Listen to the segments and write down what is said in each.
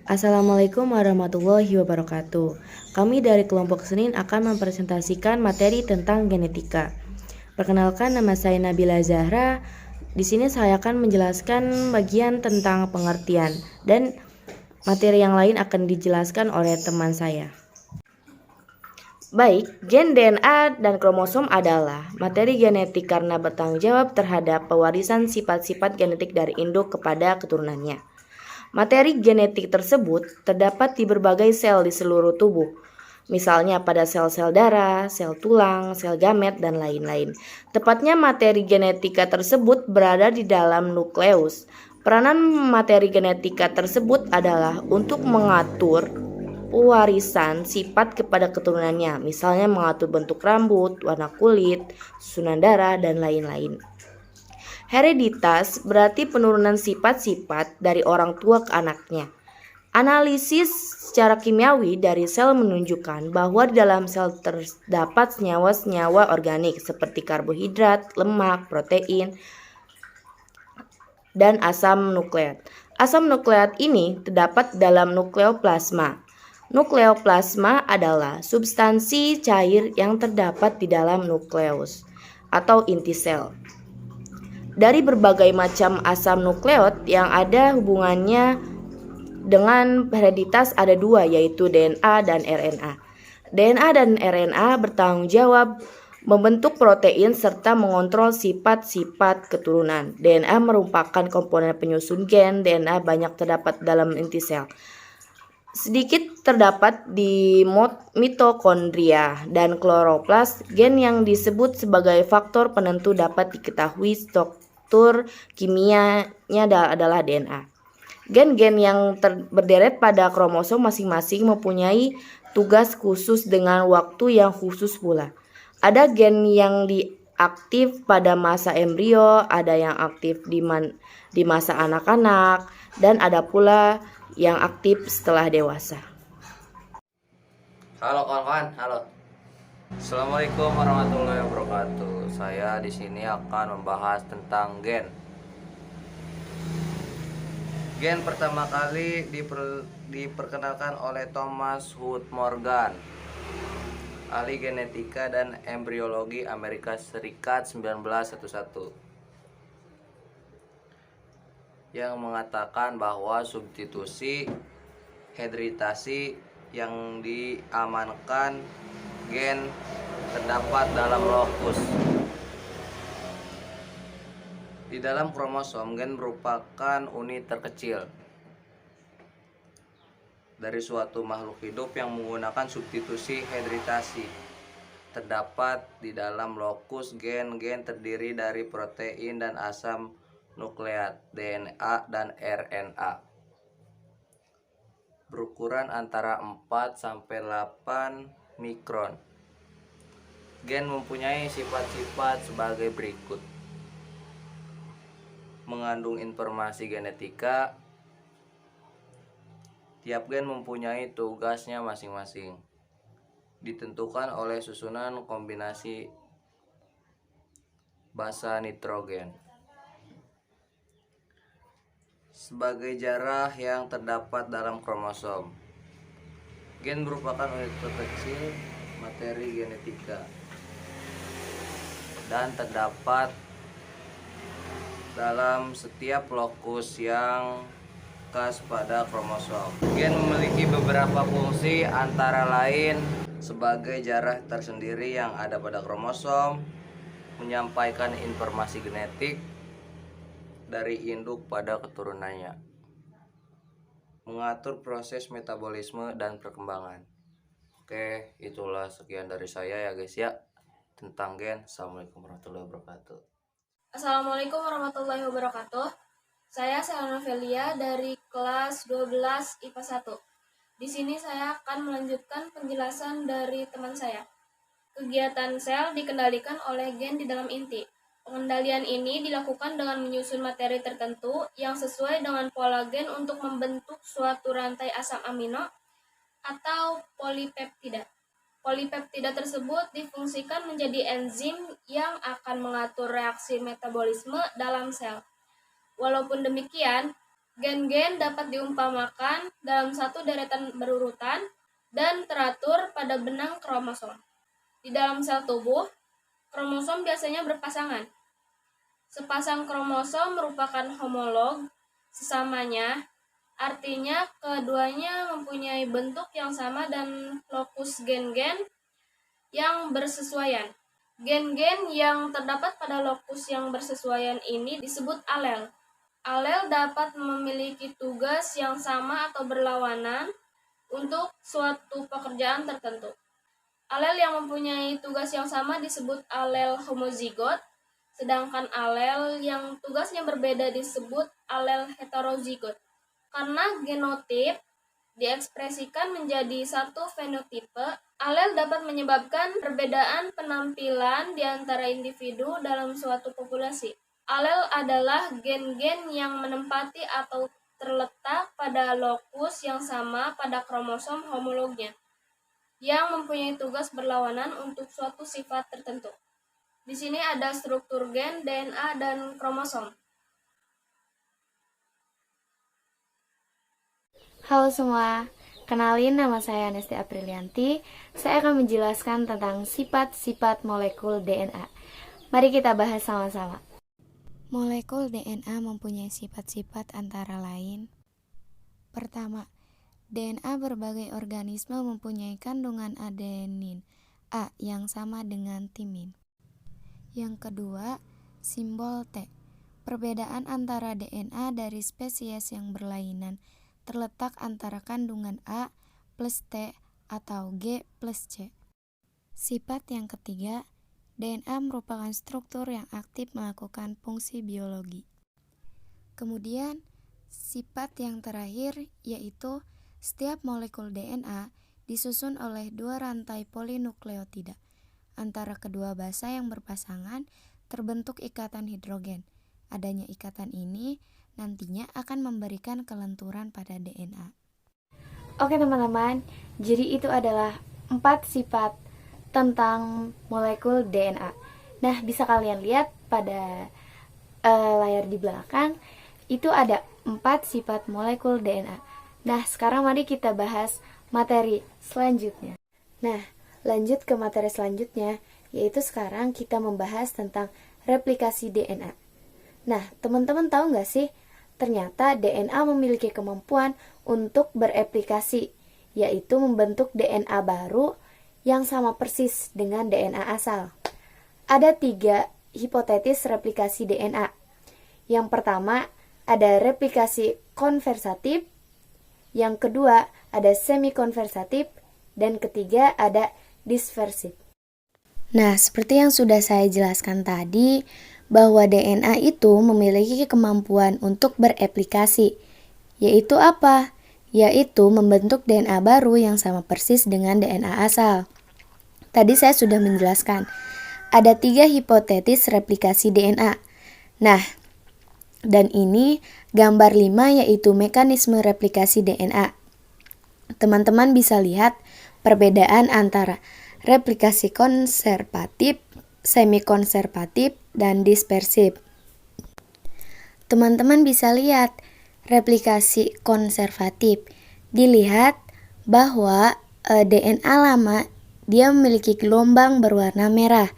Assalamualaikum warahmatullahi wabarakatuh. Kami dari kelompok Senin akan mempresentasikan materi tentang genetika. Perkenalkan, nama saya Nabila Zahra. Di sini saya akan menjelaskan bagian tentang pengertian dan materi yang lain akan dijelaskan oleh teman saya. Baik, gen DNA dan kromosom adalah materi genetik karena bertanggung jawab terhadap pewarisan sifat-sifat genetik dari induk kepada keturunannya. Materi genetik tersebut terdapat di berbagai sel di seluruh tubuh, misalnya pada sel-sel darah, sel tulang, sel gamet, dan lain-lain. Tepatnya materi genetika tersebut berada di dalam nukleus. Peranan materi genetika tersebut adalah untuk mengatur pewarisan sifat kepada keturunannya, misalnya mengatur bentuk rambut, warna kulit, susunan darah, dan lain-lain. Hereditas berarti penurunan sifat-sifat dari orang tua ke anaknya. Analisis secara kimiawi dari sel menunjukkan bahwa di dalam sel terdapat senyawa-senyawa organik seperti karbohidrat, lemak, protein, dan asam nukleat. Asam nukleat ini terdapat dalam nukleoplasma. Nukleoplasma adalah substansi cair yang terdapat di dalam nukleus atau inti sel. Dari berbagai macam asam nukleot yang ada hubungannya dengan hereditas ada dua, yaitu DNA dan RNA. DNA dan RNA bertanggung jawab membentuk protein serta mengontrol sifat-sifat keturunan. DNA merupakan komponen penyusun gen. DNA banyak terdapat dalam inti sel. Sedikit terdapat di mitokondria dan kloroplas. Gen yang disebut sebagai faktor penentu dapat diketahui struktur kimianya adalah DNA. Gen-gen yang berderet pada kromosom masing-masing mempunyai tugas khusus dengan waktu yang khusus pula. Ada gen yang diaktif pada masa embrio, ada yang aktif di masa anak-anak, dan ada pula yang aktif setelah dewasa. Halo kawan-kawan, halo. Assalamualaikum warahmatullahi wabarakatuh. Saya di sini akan membahas tentang gen. Gen pertama kali diperkenalkan oleh Thomas Hood Morgan, ahli genetika dan embriologi Amerika Serikat 1911, yang mengatakan bahwa substitusi hereditasi yang diamankan gen terdapat dalam lokus. Di dalam kromosom, gen merupakan unit terkecil dari suatu makhluk hidup yang menggunakan substitusi hereditasi. Terdapat di dalam lokus gen. Gen terdiri dari protein dan asam nukleat, DNA dan RNA. Berukuran antara 4 sampai 8 mikron. Gen mempunyai sifat-sifat sebagai berikut. Mengandung informasi genetika. Tiap gen mempunyai tugasnya masing-masing. Ditentukan oleh susunan kombinasi basa nitrogen. Sebagai jarah yang terdapat dalam kromosom. Gen merupakan unit terkecil materi genetika dan terdapat dalam setiap lokus yang khas pada kromosom. Gen memiliki beberapa fungsi, antara lain sebagai jarah tersendiri yang ada pada kromosom, menyampaikan informasi genetik dari induk pada keturunannya, mengatur proses metabolisme dan perkembangan. Oke, itulah sekian dari saya ya guys ya tentang gen. Assalamualaikum warahmatullahi wabarakatuh. Assalamualaikum warahmatullahi wabarakatuh. Saya Selena Velia dari kelas 12 IPA 1. Di sini saya akan melanjutkan penjelasan dari teman saya. Kegiatan sel dikendalikan oleh gen di dalam inti. Pengendalian ini dilakukan dengan menyusun materi tertentu yang sesuai dengan pola gen untuk membentuk suatu rantai asam amino atau polipeptida. Polipeptida tersebut difungsikan menjadi enzim yang akan mengatur reaksi metabolisme dalam sel. Walaupun demikian, Gen-gen dapat diumpamakan dalam satu deretan berurutan dan teratur pada benang kromosom. Di dalam sel tubuh, kromosom biasanya berpasangan. Sepasang kromosom merupakan homolog sesamanya, artinya keduanya mempunyai bentuk yang sama dan lokus gen-gen yang bersesuaian. Gen-gen yang terdapat pada lokus yang bersesuaian ini disebut alel. Alel dapat memiliki tugas yang sama atau berlawanan untuk suatu pekerjaan tertentu. Alel yang mempunyai tugas yang sama disebut alel homozigot, sedangkan alel yang tugasnya berbeda disebut alel heterozigot. Karena genotip diekspresikan menjadi satu fenotipe, alel dapat menyebabkan perbedaan penampilan di antara individu dalam suatu populasi. Alel adalah gen-gen yang menempati atau terletak pada lokus yang sama pada kromosom homolognya, yang mempunyai tugas berlawanan untuk suatu sifat tertentu. Di sini ada struktur gen, DNA, dan kromosom. Halo semua, kenalin nama saya Nesti Aprilianti. Saya akan menjelaskan tentang sifat-sifat molekul DNA. Mari kita bahas sama-sama. Molekul DNA mempunyai sifat-sifat antara lain. Pertama, DNA berbagai organisme mempunyai kandungan adenin A yang sama dengan timin. Yang kedua, simbol T. Perbedaan antara DNA dari spesies yang berlainan terletak antara kandungan A plus T atau G plus C. Sifat yang ketiga, DNA merupakan struktur yang aktif melakukan fungsi biologi. Kemudian, sifat yang terakhir yaitu setiap molekul DNA disusun oleh dua rantai polinukleotida. Antara kedua basa yang berpasangan terbentuk ikatan hidrogen. Adanya ikatan ini nantinya akan memberikan kelenturan pada DNA. Oke teman-teman, jadi itu adalah 4 sifat tentang molekul DNA. Nah, bisa kalian lihat pada layar di belakang, itu ada 4 sifat molekul DNA. Nah, sekarang mari kita bahas materi selanjutnya. Nah, lanjut ke materi selanjutnya, yaitu sekarang kita membahas tentang replikasi DNA. Nah, teman-teman tahu nggak sih, ternyata DNA memiliki kemampuan untuk bereplikasi, yaitu membentuk DNA baru yang sama persis dengan DNA asal. Ada 3 hipotesis replikasi DNA. Yang pertama, ada replikasi konversatif, yang kedua ada semi-konversatif, dan ketiga ada dispersif. Nah, seperti yang sudah saya jelaskan tadi, bahwa DNA itu memiliki kemampuan untuk bereplikasi, yaitu apa? Yaitu membentuk DNA baru yang sama persis dengan DNA asal. Tadi saya sudah menjelaskan, ada 3 hipotesis replikasi DNA. Nah, dan ini gambar 5 yaitu mekanisme replikasi DNA. Teman-teman bisa lihat perbedaan antara replikasi konservatif, semi-konservatif, dan dispersif. Teman-teman bisa lihat replikasi konservatif. Dilihat bahwa DNA lama dia memiliki gelombang berwarna merah.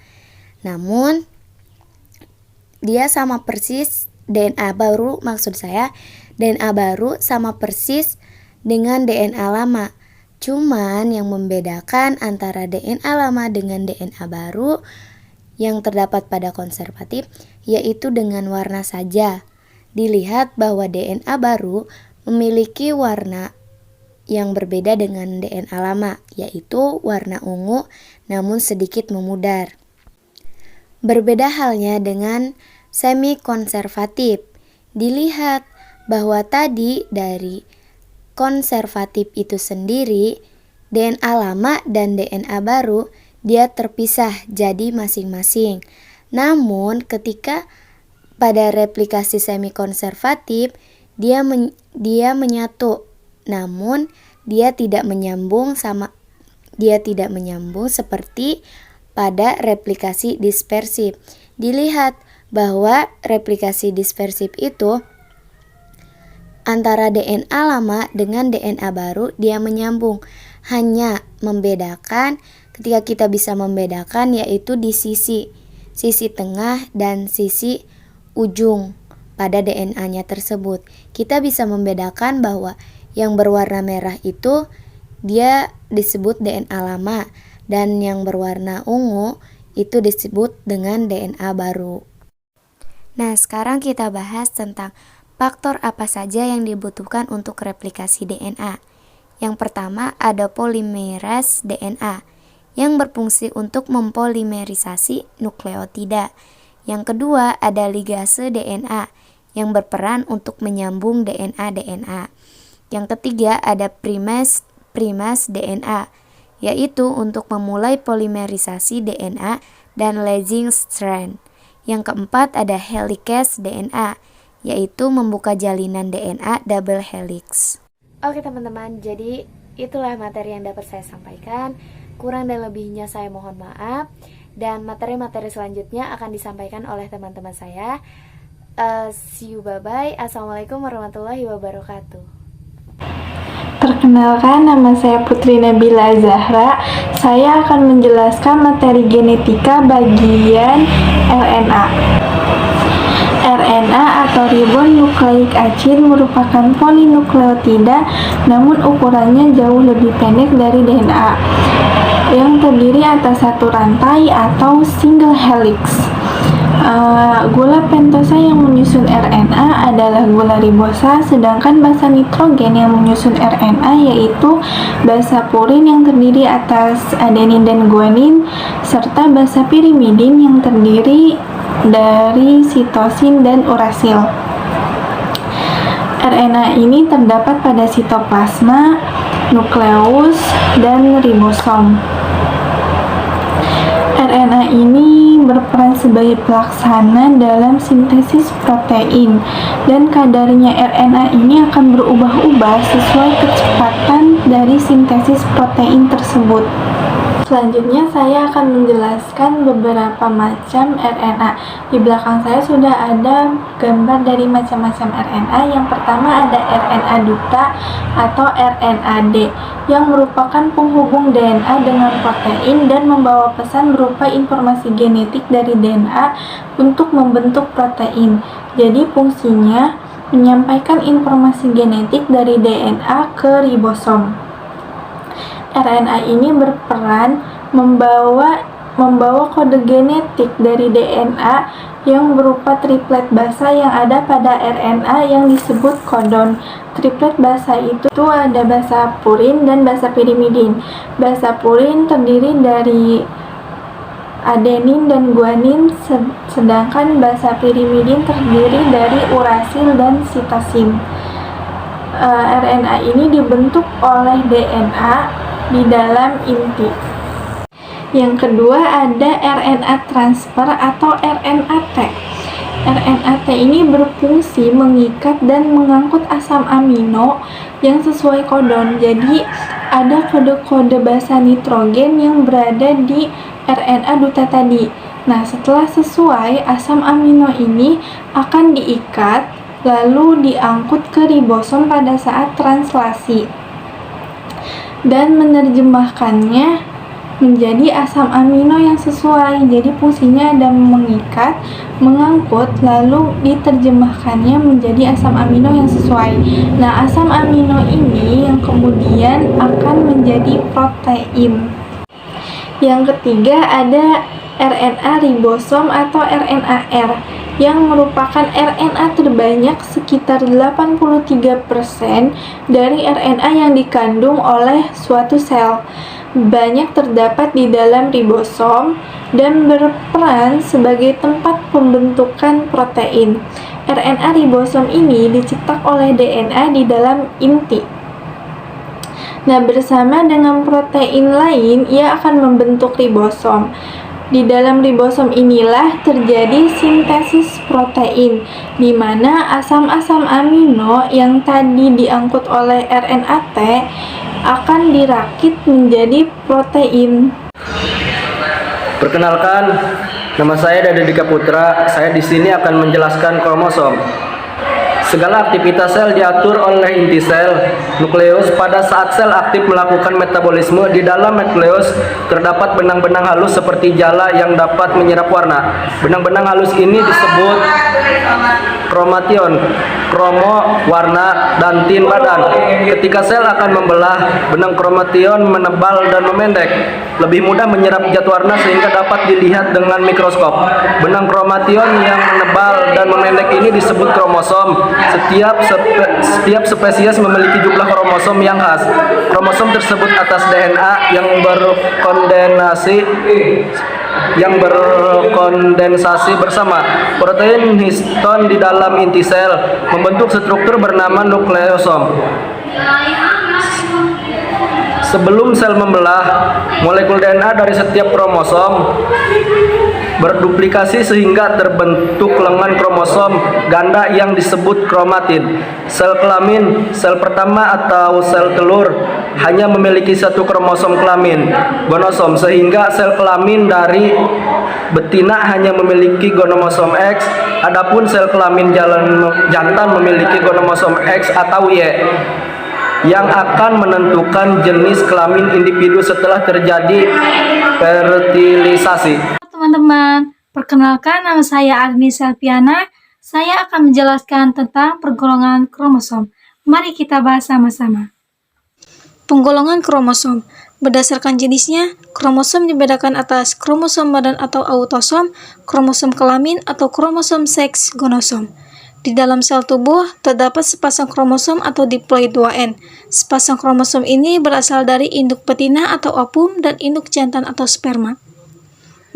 Namun dia sama persis DNA baru sama persis dengan DNA lama. Cuman yang membedakan antara DNA lama dengan DNA baru yang terdapat pada konservatif yaitu dengan warna saja. Dilihat bahwa DNA baru memiliki warna yang berbeda dengan DNA lama, yaitu warna ungu namun sedikit memudar. Berbeda halnya dengan semi-konservatif. Dilihat bahwa tadi dari konservatif itu sendiri, DNA lama dan DNA baru dia terpisah jadi masing-masing. Namun ketika pada replikasi semi-konservatif dia menyatu, namun dia tidak menyambung seperti pada replikasi dispersif. Dilihat bahwa replikasi dispersif itu Antara DNA lama dengan DNA baru dia menyambung. Hanya membedakan ketika kita bisa membedakan yaitu di sisi tengah dan sisi ujung pada DNA-nya tersebut. Kita bisa membedakan bahwa yang berwarna merah itu dia disebut DNA lama dan yang berwarna ungu itu disebut dengan DNA baru. Nah, sekarang kita bahas tentang faktor apa saja yang dibutuhkan untuk replikasi DNA. Yang pertama ada polimerase DNA yang berfungsi untuk mempolimerisasi nukleotida. Yang kedua ada ligase DNA yang berperan untuk menyambung DNA. Yang ketiga ada primase DNA yaitu untuk memulai polimerisasi DNA dan leasing strand. Yang keempat ada helicase DNA yaitu membuka jalinan DNA double helix. Oke teman-teman, jadi itulah materi yang dapat saya sampaikan. Kurang dan lebihnya saya mohon maaf. Dan materi-materi selanjutnya akan disampaikan oleh teman-teman saya. See you, bye-bye. Assalamualaikum warahmatullahi wabarakatuh. Perkenalkan, nama saya Putri Nabila Zahra. Saya akan menjelaskan materi genetika bagian RNA. RNA atau ribonucleic acid merupakan polinukleotida, namun ukurannya jauh lebih pendek dari DNA, yang terdiri atas satu rantai atau single helix. Gula pentosa yang menyusun RNA adalah gula ribosa, sedangkan basa nitrogen yang menyusun RNA yaitu basa purin yang terdiri atas adenin dan guanin, serta basa pirimidin yang terdiri dari sitosin dan urasil. RNA ini terdapat pada sitoplasma, nukleus, dan ribosom. RNA ini berperan sebagai pelaksana dalam sintesis protein, dan kadarnya RNA ini akan berubah-ubah sesuai kecepatan dari sintesis protein tersebut. Selanjutnya saya akan menjelaskan beberapa macam RNA. Di belakang saya sudah ada gambar dari macam-macam RNA. Yang pertama ada RNA duta atau RNA-D yang merupakan penghubung DNA dengan protein dan membawa pesan berupa informasi genetik dari DNA untuk membentuk protein. Jadi fungsinya menyampaikan informasi genetik dari DNA ke ribosom. RNA ini berperan membawa kode genetik dari DNA yang berupa triplet basa yang ada pada RNA yang disebut kodon. Triplet basa itu ada basa purin dan basa pirimidin. Basa purin terdiri dari adenin dan guanin, sedangkan basa pirimidin terdiri dari urasil dan sitosin. RNA ini dibentuk oleh DNA di dalam inti. Yang kedua ada RNA transfer atau RNA-T. RNA-T ini berfungsi mengikat dan mengangkut asam amino yang sesuai kodon. Jadi ada kode-kode basa nitrogen yang berada di RNA duta tadi. Nah, setelah sesuai, asam amino ini akan diikat lalu diangkut ke ribosom pada saat translasi dan menerjemahkannya menjadi asam amino yang sesuai. Jadi fungsinya ada mengikat, mengangkut, lalu diterjemahkannya menjadi asam amino yang sesuai. Nah, asam amino ini yang kemudian akan menjadi protein. Yang ketiga ada RNA ribosom atau RNA-R yang merupakan RNA terbanyak sekitar 83% dari RNA yang dikandung oleh suatu sel. Banyak terdapat di dalam ribosom dan berperan sebagai tempat pembentukan protein. RNA ribosom ini dicetak oleh DNA di dalam inti. Nah, bersama dengan protein lain, ia akan membentuk ribosom. Di dalam ribosom inilah terjadi sintesis protein, di mana asam-asam amino yang tadi diangkut oleh RNA-T akan dirakit menjadi protein. Perkenalkan, nama saya Dada Dika Putra. Saya di sini akan menjelaskan kromosom. Segala aktivitas sel diatur oleh inti sel nukleus. Pada saat sel aktif melakukan metabolisme, di dalam nukleus terdapat benang-benang halus seperti jala yang dapat menyerap warna. Benang-benang halus ini disebut kromation, kromo warna, dan tin badan. Ketika sel akan membelah, benang kromation menebal dan memendek, lebih mudah menyerap zat warna sehingga dapat dilihat dengan mikroskop. Benang kromation yang menebal dan memendek ini disebut kromosom. Setiap spesies memiliki jumlah kromosom yang khas. Kromosom tersebut atas DNA yang berkondensasi bersama protein histon di dalam inti sel membentuk struktur bernama nukleosom. Sebelum sel membelah, molekul DNA dari setiap kromosom berduplikasi sehingga terbentuk lengan kromosom ganda yang disebut kromatid. Sel kelamin, sel pertama atau sel telur, hanya memiliki satu kromosom kelamin, gonosom, sehingga sel kelamin dari betina hanya memiliki gonosom X, adapun sel kelamin jantan memiliki gonosom X atau Y, yang akan menentukan jenis kelamin individu setelah terjadi fertilisasi. Teman-teman, perkenalkan nama saya Agni Selviana. Saya akan menjelaskan tentang pergolongan kromosom. Mari kita bahas sama-sama. Penggolongan kromosom. Berdasarkan jenisnya, kromosom dibedakan atas kromosom badan atau autosom, kromosom kelamin atau kromosom seks gonosom. Di dalam sel tubuh terdapat sepasang kromosom atau diploid 2N. Sepasang kromosom ini berasal dari induk betina atau ovum dan induk jantan atau sperma.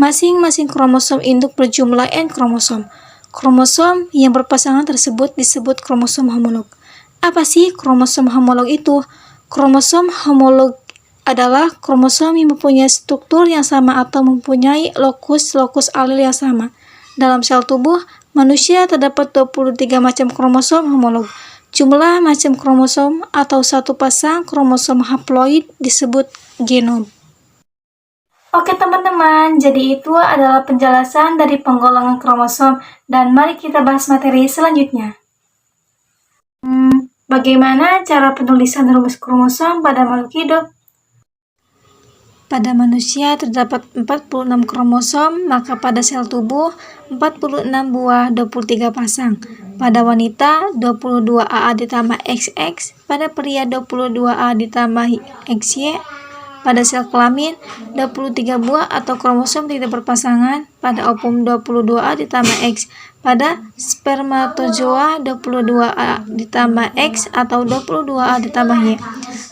Masing-masing kromosom induk berjumlah N kromosom. Kromosom yang berpasangan tersebut disebut kromosom homolog. Apa sih kromosom homolog itu? Kromosom homolog adalah kromosom yang mempunyai struktur yang sama atau mempunyai lokus alel yang sama. Dalam sel tubuh manusia terdapat 23 macam kromosom homolog. Jumlah macam kromosom atau satu pasang kromosom haploid disebut genom. Oke teman-teman, jadi itu adalah penjelasan dari penggolongan kromosom dan mari kita bahas materi selanjutnya. Bagaimana cara penulisan rumus kromosom pada makhluk hidup? Pada manusia terdapat 46 kromosom, maka pada sel tubuh 46 buah 23 pasang. Pada wanita 22 AA ditambah XX, pada pria 22 A ditambah XY. Pada sel kelamin 23 buah atau kromosom tidak berpasangan, pada ovum 22A ditambah X, pada spermatozoa 22A ditambah X atau 22A ditambah Y.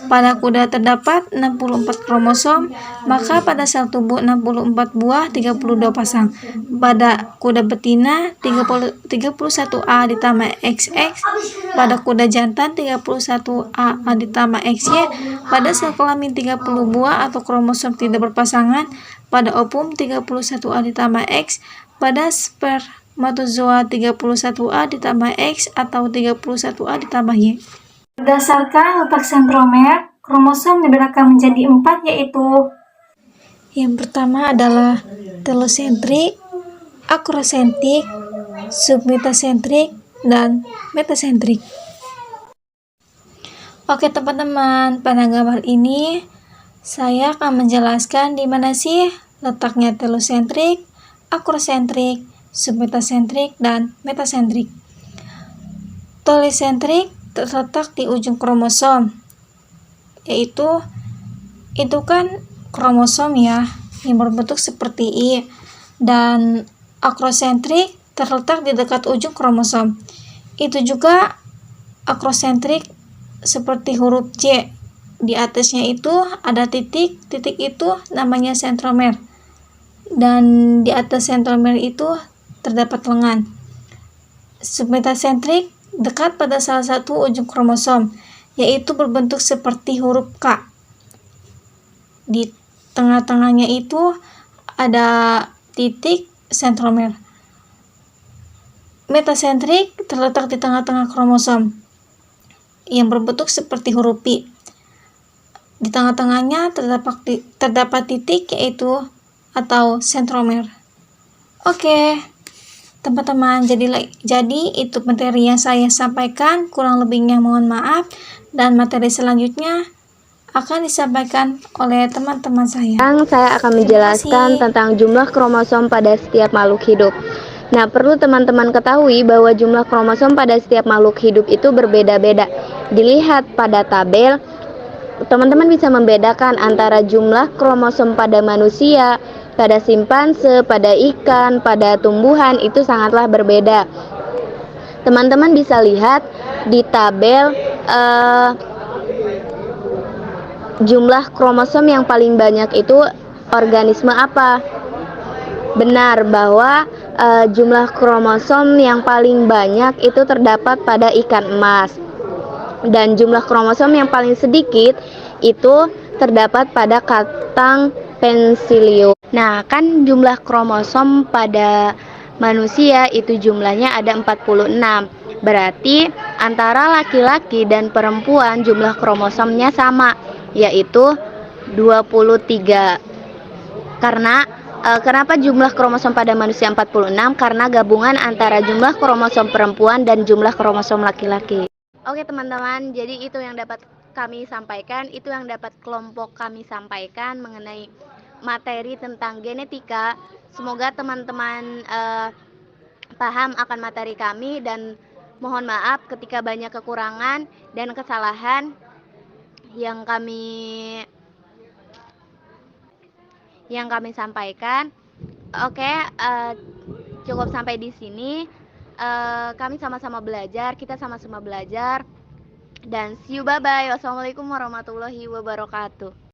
Pada kuda terdapat 64 kromosom, maka pada sel tubuh 64 buah 32 pasang. Pada kuda betina 31A ditambah XX, pada kuda jantan 31A ditambah XY, pada sel kelamin 30 buah atau kromosom tidak berpasangan, pada ovum 31A ditambah X, pada spermatozoa 31A ditambah X atau 31A ditambah Y. Berdasarkan letak sentromer, kromosom dibedakan menjadi 4, yaitu yang pertama adalah telosentrik, akrosentrik, submetasentrik, dan metasentrik. Oke teman-teman, pada gambar ini saya akan menjelaskan di mana sih letaknya telosentrik, akrosentrik, submetasentrik, dan metasentrik. Telosentrik terletak di ujung kromosom, yaitu itu kan kromosom ya yang berbentuk seperti I, dan akrosentrik terletak di dekat ujung kromosom. Itu juga akrosentrik seperti huruf C. Di atasnya itu ada titik itu namanya sentromer, dan di atas sentromer itu terdapat lengan. Submetasentrik dekat pada salah satu ujung kromosom, yaitu berbentuk seperti huruf K. Di tengah-tengahnya itu ada titik sentromer. Metasentrik terletak di tengah-tengah kromosom yang berbentuk seperti huruf Pi. Di tengah-tengahnya terdapat titik yaitu atau sentromer. Oke. Teman-teman, jadi itu materi yang saya sampaikan, kurang lebihnya mohon maaf, dan materi selanjutnya akan disampaikan oleh teman-teman saya. Sekarang saya akan menjelaskan tentang jumlah kromosom pada setiap makhluk hidup. Nah, perlu teman-teman ketahui bahwa jumlah kromosom pada setiap makhluk hidup itu berbeda-beda. Dilihat pada tabel, teman-teman bisa membedakan antara jumlah kromosom pada manusia, pada simpanse, pada ikan, pada tumbuhan itu sangatlah berbeda. Teman-teman bisa lihat di tabel jumlah kromosom yang paling banyak itu organisme apa? Benar bahwa jumlah kromosom yang paling banyak itu terdapat pada ikan emas. Dan jumlah kromosom yang paling sedikit itu terdapat pada kacang pensilium. Nah, kan jumlah kromosom pada manusia itu jumlahnya ada 46. Berarti antara laki-laki dan perempuan jumlah kromosomnya sama, yaitu 23. Karena kenapa jumlah kromosom pada manusia 46? Karena gabungan antara jumlah kromosom perempuan dan jumlah kromosom laki-laki. Oke teman-teman, jadi itu yang dapat kami sampaikan, itu yang dapat kelompok kami sampaikan mengenai materi tentang genetika. Semoga teman-teman paham akan materi kami, dan mohon maaf ketika banyak kekurangan dan kesalahan yang kami sampaikan. Oke, cukup sampai di sini. Kami sama-sama belajar, kita sama-sama belajar, dan see you, bye bye. Wassalamualaikum warahmatullahi wabarakatuh.